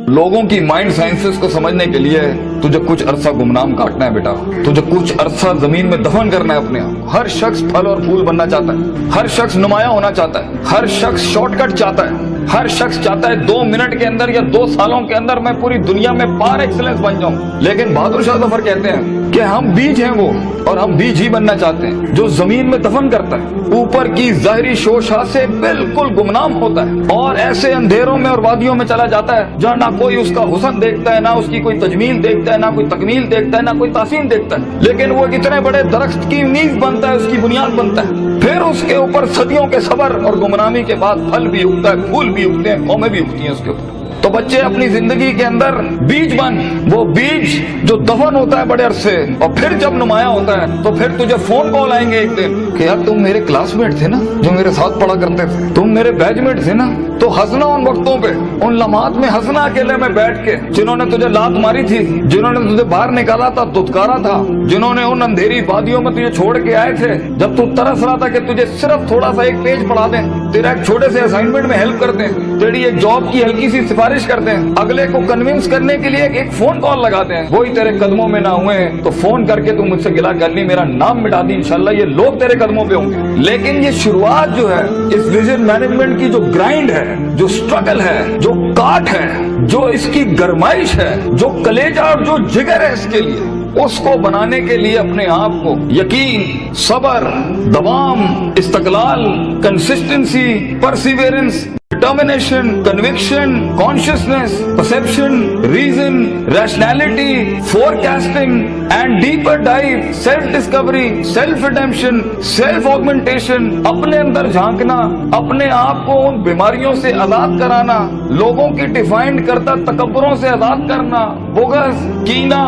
लोगों की mind sciences को समझने के लिए तुझे कुछ अरसा गुमनाम काटना है बेटा, तुझे कुछ अरसा जमीन में दफन करना है अपने आप। हर शख्स फल और फूल बनना चाहता है, हर शख्स नुमाया होना चाहता है, हर शख्स शॉर्टकट चाहता है, हर शख्स चाहता है 2 मिनट के अंदर या 2 सालों के अंदर मैं पूरी दुनिया में पार एक्सीलेंस बन जाऊं। लेकिन बहादुर शाह जफर कहते हैं कि हम बीज हैं वो, और हम बीज ही बनना चाहते हैं जो जमीन में दफन करता है, ऊपर की जाहिरी शोशा से बिल्कुल गुमनाम होता है और ऐसे अंधेरों में और वादियों में चला जाता है जहाँ ना कोई उसका हुस्न देखता है, ना उसकी कोई तजमील देखता है, ना कोई तकमील देखता है, ना कोई तासीन देखता है। लेकिन वो कितने बड़े दरख्त की नींव बनता है, उसकी बुनियाद बनता है, फिर उसके ऊपर सदियों के सबर और गुमनामी के बाद फल भी उगता है, फूल भी उगते हैं, कौमें भी उगती हैं उसके ऊपर। तो बच्चे अपनी जिंदगी के अंदर बीज बन, वो बीज जो दफन होता है बड़े अरसे और फिर जब नुमाया होता है तो फिर तुझे फोन कॉल आएंगे एक दिन कि यार तुम मेरे क्लासमेट थे ना, जो मेरे साथ पढ़ा करते थे, तुम मेरे बैचमेट थे ना। तो हंसना उन वक्तों पे, उन लम्हात में हंसना अकेले में बैठ के, जिन्होंने तुझे लात मारी थी, जिन्होंने तुझे बाहर निकाला था, दुत्कारा था, जिन्होंने उन अंधेरी वादियों में तुझे छोड़ के आए थे जब तू तरस रहा था कि तुझे सिर्फ थोड़ा सा एक पेज पढ़ा दें, तेरा एक छोटे से असाइनमेंट में हेल्प कर दें, तेरी एक जॉब की हल्की सी सिफारिश कर दें, अगले को कन्विंस करने के लिए एक फोन कॉल लगाते हैं। वही तेरे कदमों में ना हुए तो फोन करके तू मुझसे गिला कर ली, मेरा नाम मिटा दी, इंशाल्लाह ये लोग तेरे कदमों पे होंगे। लेकिन ये शुरुआत जो है इस विजन मैनेजमेंट की, जो ग्राइंड है, जो स्ट्रगल है, जो काट है, जो इसकी गरमाइश है, जो कलेजा और जो जिगर है इसके लिए, उसको बनाने के लिए अपने आप को यकीन, सबर, दवाम, इस्तकलाल, consistency, perseverance, determination, conviction, consciousness, perception, reason, rationality, forecasting and deeper dive, self-discovery, self-redemption, self-augmentation, अपने अंदर झांकना, अपने आप को उन बीमारियों से आजाद कराना, लोगों की डिफाइंड करता तकब्बुरों से आजाद करना, बोगस, कीना,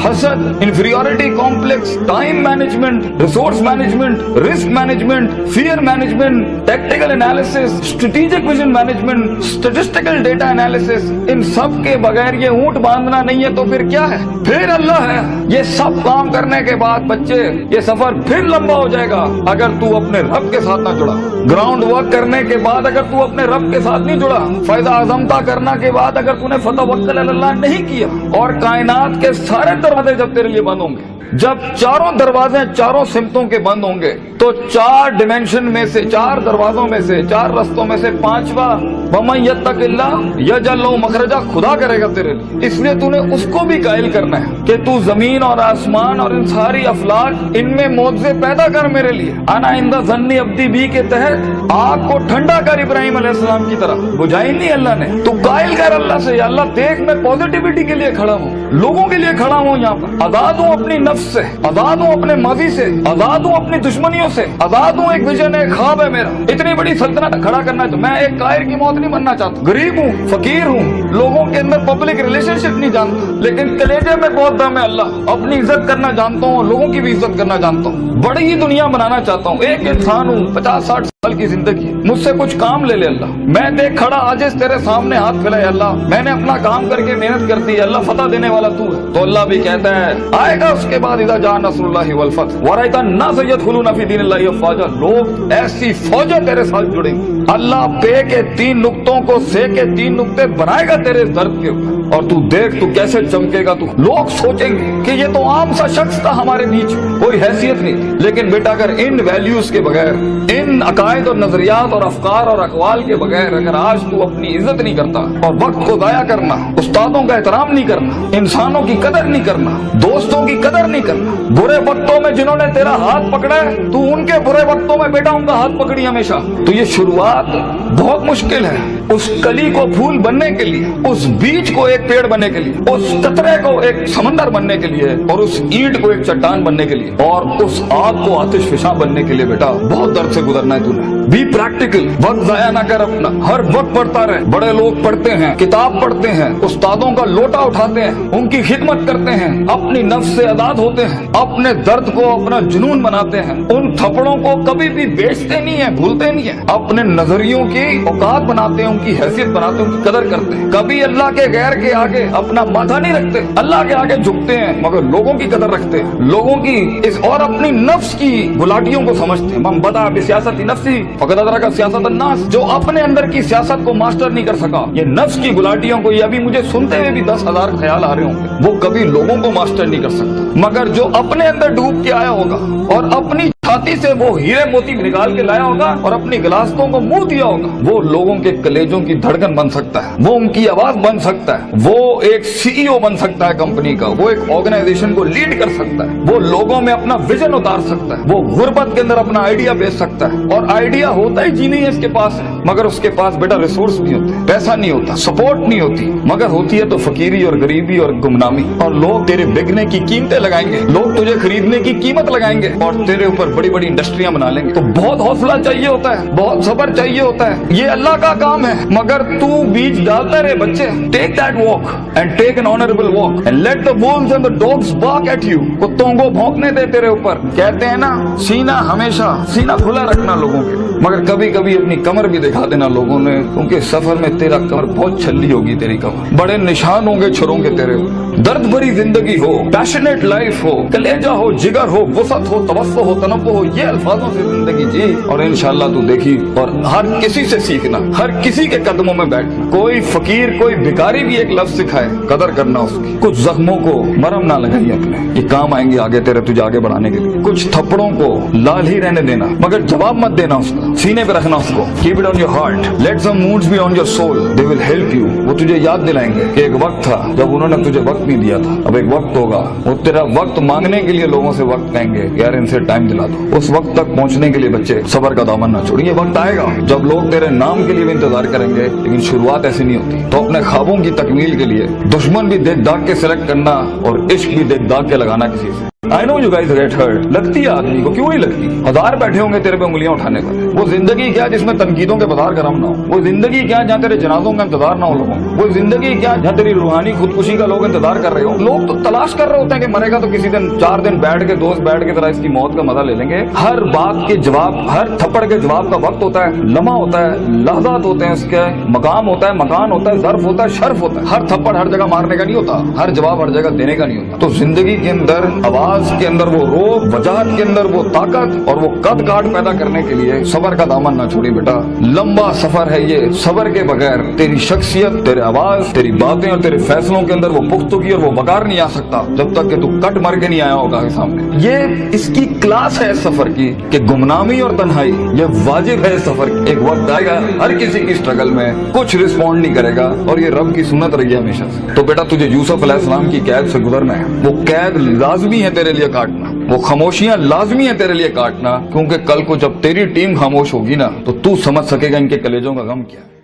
हसद, inferiority complex, time management, resource management, risk management, fear management, tactical analysis, strategic vision management, statistical data analysis, इन सब के बगैर ये ऊंट बांधना नहीं है तो फिर क्या है? फिर अल्लाह है। ये सब काम करने के बाद बच्चे ये सफर फिर लंबा हो जाएगा अगर तू अपने रब के साथ ना जुड़ा। ग्राउंड वर्क करने के बाद अगर तू अपने रब के साथ नहीं जुड़ा, फायदा आजमता करना के बाद अगर तूने फतवक्कल अल्लाह नहीं किया, और कायनात के सारे दरवाजे जब तेरे लिए बंद होंगे, जब चारों दरवाजे चारों सिमतों के बंद होंगे, तो 4 डिमेंशन में से, 4 दरवाजों में से, 4 रस्तों में से 5वां वमन यत्तकिल्लाह यजअल लहू मखरजा खुदा करेगा तेरे लिए। इसलिए तूने उसको भी कायल करना है कि तू जमीन और आसमान और इन सारी अफलाक, इनमें मौजे पैदा कर मेरे लिए। आना इंदा ज़न्नी अब्दी बी के तहत आग को ठंडा कर इब्राहिम अलैहिस्सलाम की तरह, बुझाई नहीं अल्लाह ने। तू कायल कर अल्लाह से, अल्लाह देख मैं पॉजिटिविटी के लिए खड़ा हूँ, लोगों के लिए खड़ा हूँ, यहाँ पर आजाद हूँ अपनी नफ्स से, आजाद हूँ अपने माजी से, आजाद हूँ अपनी दुश्मनियों से, आजाद हूँ। एक विजन है, ख्वाब है मेरा, इतनी बड़ी सल्तनत खड़ा करना है। तो मैं एक कायर की मौत नहीं बनना चाहता। गरीब हूँ, फकीर हूँ, लोगों के अंदर पब्लिक रिलेशनशिप नहीं जानता, लेकिन कलेजे में बहुत दम है अल्लाह। अपनी इज्जत करना जानता हूँ, लोगों की भी इज्जत करना जानता हूँ, बड़ी ही दुनिया बनाना चाहता हूँ। एक इंसान हूँ, 50-60 साल की जिंदगी, मुझसे कुछ काम ले ले अल्लाह। मैं देख खड़ा आजिज़ तेरे सामने हाथ फैलाए अल्लाह, मैंने अपना काम करके मेहनत कर दी अल्लाह, फतह देने वाला तू है। तो अल्लाह भी कहता है आएगा उसके बाद इज़ा जा नस्रुल्लाहि वल फतह व रअयता अन्नास यदखुलूना फी दीनिल्लाहि अफ़वाजा, लोग ऐसी फौजें तेरे साथ जुड़ेंगी। अल्लाह पे के 3 नुक्तों को से के 3 नुक्ते बनाएगा तेरे दर्द के ऊपर, और तू देख तू कैसे चमकेगा। तू लोग सोचेंगे कि ये तो आम सा शख्स था हमारे बीच, कोई हैसियत नहीं थी। लेकिन बेटा अगर इन वैल्यूज के बगैर, इन अकायद और नजरियात और अफकार और अकवाल के बगैर अगर आज तू अपनी इज्जत नहीं करता, और वक्त को जाया करना, उस्तादों का एहतराम नहीं करना, इंसानों की कदर नहीं करना, दोस्तों की कदर नहीं करना, बुरे वक्तों में जिन्होंने तेरा हाथ पकड़ा है तू उनके बुरे वक्तों में बेटा उनका हाथ पकड़ी हमेशा। तो ये शुरुआत बहुत मुश्किल है। उस कली को फूल बनने के लिए, उस बीज को एक पेड़ बनने के लिए, उस कतरे को एक समंदर बनने के लिए, और उस ईंट को एक चट्टान बनने के लिए, और उस आग को आतिशफिशा बनने के लिए बेटा बहुत दर्द से गुजरना है तूने। बी प्रैक्टिकल, वक्त जाया ना कर अपना, हर वक्त पढ़ता रहे। बड़े लोग पढ़ते हैं, किताब पढ़ते हैं, उस्तादों का लोटा उठाते हैं, उनकी खिदमत करते हैं, अपनी नफ्स से आजाद होते हैं, अपने दर्द को अपना जुनून बनाते हैं, उन थप्पड़ों को कभी भी बेचते नहीं है, भूलते नहीं है, अपने नजरियों की औकात बनाते हैं, उनकी हैसियत बनाते हैं, उनकी कदर करते हैं। कभी अल्लाह के गैर के आगे अपना माथा नहीं रखते, अल्लाह के आगे झुकते हैं मगर लोगों की कदर रखते हैं, लोगों की इस और अपनी नफ्स की गुलाटियों को समझते हैं। मन बदा बिसियासती नफ्सी फकद अदरक सियासत अन्नास, जो अपने अंदर की सियासत को मास्टर नहीं कर सका, ये नफ्स की गुलाटियों को, ये अभी मुझे सुनते हुए भी 10,000 ख्याल आ रहे होंगे, वो कभी लोगों को मास्टर नहीं कर सकता, मगर जो अपने अंदर डूब के आया होगा और अपनी छाती से वो हीरे मोती निकाल के लाया होगा और अपनी गिलासतों को मुंह दिया होगा, वो लोगों के कलेजों की धड़कन बन सकता है, वो उनकी आवाज बन सकता है, वो एक सीईओ बन सकता है कंपनी का, वो एक ऑर्गेनाइजेशन को लीड कर सकता है, वो लोगों में अपना विजन उतार सकता है, वो गुर्बत के अंदर अपना आइडिया बेच सकता है। और आइडिया होता ही जी नहीं है इसके पास है, मगर उसके पास बेटा रिसोर्स नहीं होते, पैसा नहीं होता, सपोर्ट नहीं होती, मगर होती है तो फकीरी और गरीबी और गुमनामी। और लोग तेरे बिकने की कीमतें लगाएंगे, लोग तुझे खरीदने की कीमत लगाएंगे और तेरे ऊपर बड़ी बड़ी इंडस्ट्रियां बना लेंगे। तो बहुत हौसला चाहिए होता है, बहुत सब्र चाहिए होता है, ये अल्लाह का काम है, मगर तू बीज डालता रहे बच्चे। Take that walk and take an honourable walk and let the wolves and the dogs bark at you. कुत्तों को भौंकने दे तेरे ऊपर। कहते हैं ना, सीना हमेशा सीना खुला रखना लोगों के, मगर कभी कभी अपनी कमर भी दिखा देना लोगों ने, क्योंकि सफर में तेरा कमर बहुत छल्ली होगी, तेरी कमर बड़े निशान होंगे छुरों के तेरे। दर्द भरी जिंदगी हो, पैशनेट लाइफ हो, कलेजा हो, जिगर हो, वसत हो, तवस्सो हो, तनव्वुह हो, ये अल्फाजों से जिंदगी जी और इंशाअल्लाह तू देखी। और हर किसी से सीखना, हर किसी के कदमों में बैठना। कोई फकीर कोई भिखारी भी एक लफ्ज सिखाए, कदर करना उसकी। कुछ जख्मों को मरहम ना लगाइए अपने, ये काम आएंगे आगे तेरे, तुझे आगे बढ़ाने के लिए। कुछ थप्पड़ों को लाल ही रहने देना, मगर जवाब मत देना उसका, सीने पे रखना उसको। Keep it on your heart, let some moods be on your soul, they will help you. वो तुझे याद दिलाएंगे कि एक वक्त था जब उन्होंने तुझे वक्त नहीं दिया था, अब एक वक्त होगा, वो तेरा वक्त मांगने के लिए लोगों से वक्त कहेंगे, यार इनसे टाइम दिला दो। उस वक्त तक पहुंचने के लिए बच्चे सबर का दामन ना छोड़िए। वक्त आएगा जब लोग तेरे नाम के लिए भी इंतजार करेंगे, लेकिन शुरुआत ऐसी नहीं होती। तो अपने ख्वाबों की तकमील के लिए दुश्मन भी देख दाग के सिलेक्ट करना और इश्क भी देख दाग के लगाना किसी से। I know you guys get hurt, लगती है आदमी को, क्यों नहीं लगती? हजार बैठे होंगे तेरे पे उंगलियां उठाने पर। वो जिंदगी क्या जिसमें तनकीदों के बाजार गरम ना हो? वो जिंदगी क्या जहाँ तेरे जनाजों का इंतजार ना हो लोगों? वो जिंदगी क्या जहाँ तेरी रूहानी खुदकुशी का लोग इंतजार कर रहे हो? लोग तो तलाश कर रहे होते हैं कि मरेगा तो किसी दिन 4 दिन बैठ के दोस्त बैठ के तरह इसकी मौत का मजा ले लेंगे। हर बात के जवाब, हर थप्पड़ के जवाब का वक्त होता है, लम्हा होता है, लहजात होते हैं, उसके मकाम होता है, मकान होता है, ज़र्फ होता है, शर्फ होता है। हर थप्पड़ हर जगह मारने का नहीं होता, हर जवाब हर जगह देने का नहीं होता। तो जिंदगी के अंदर आवाज के अंदर वो वजाहत के अंदर वो ताकत और वो कद काट पैदा करने के लिए सबर का दामन ना छोड़ी बेटा। लंबा सफर है ये, सबर के बगैर तेरी शख्सियत, तेरे आवाज, तेरी बातें और तेरे फैसलों के अंदर वो पुख्तगी और वो वकार नहीं आ सकता जब तक कि तू कट मर के नहीं आया होगा के सामने। ये इसकी क्लास है सफर की कि गुमनामी और तन्हाई ये वाजिब है सफर की। एक वक्त आएगा हर किसी की स्ट्रगल में कुछ रिस्पॉन्ड नहीं करेगा और ये रब की सुन्नत रही है हमेशा से। तो बेटा तुझे यूसुफ अलैहिस्सलाम की कैद से गुजरना है, वो कैद लाजमी है तेरे लिए काटना, वो खामोशियां लाजमी है तेरे लिए काटना, क्योंकि कल को जब तेरी टीम खामोश होगी ना तो तू समझ सकेगा इनके कलेजों का गम क्या है।